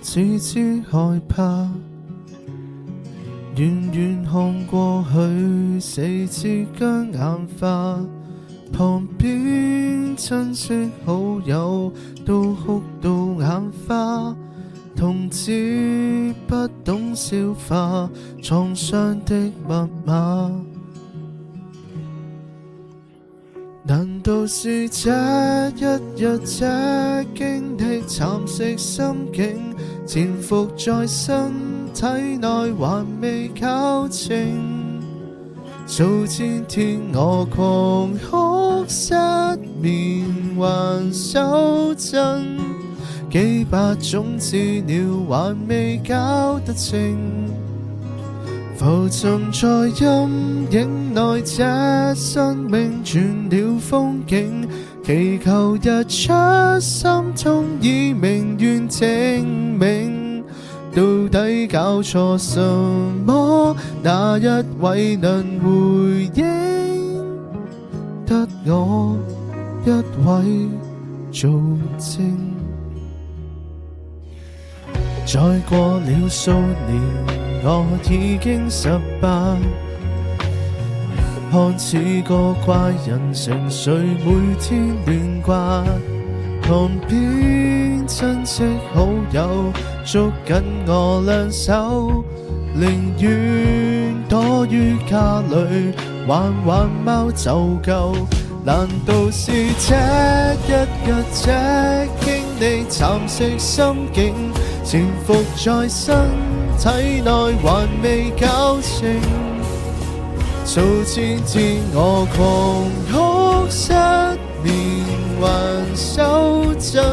只知害怕。遠遠看過去，四肢僵硬化，旁邊親戚好友都哭到眼花，同志不懂消化創傷的密碼。難道是這一日這經歷蠶食心境，潛伏在身體內還未搞清？數千天我狂哭失眠還手震，幾百種治療還未搞得清，浮沉在陰影內，這生命轉了風景，祈求日出，心中已明願證明，到底搞錯什麼？哪一位能回應？得我一位做證。再過了數年，我已經18，看似個怪人，情緒每天亂掛，旁邊親戚好友捉緊我兩手，寧願躲於家裏玩貓就夠。難道是這一日這經歷蠶食心境，潛伏在身體內還未搞清？數千天我狂哭失眠還手震，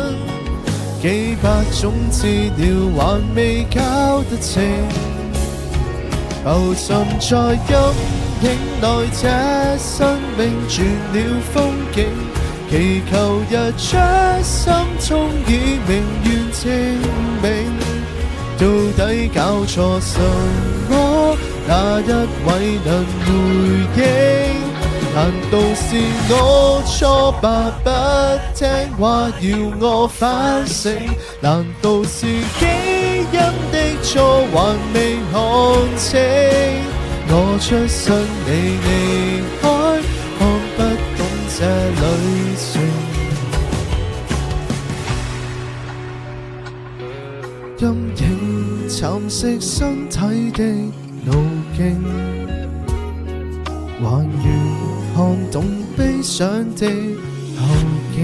幾百種治療還未搞得清，浮沉在陰影內，這生命轉了風景，祈求日出，心中已明願證明，到底搞錯什麼？哪一位能回應？難道是我錯吧？不聽話要我反省？難道是基因的錯還未看清？我出生你離開，看不懂這旅程，陰影蠶食身體的路徑，還願看懂悲傷的後勁。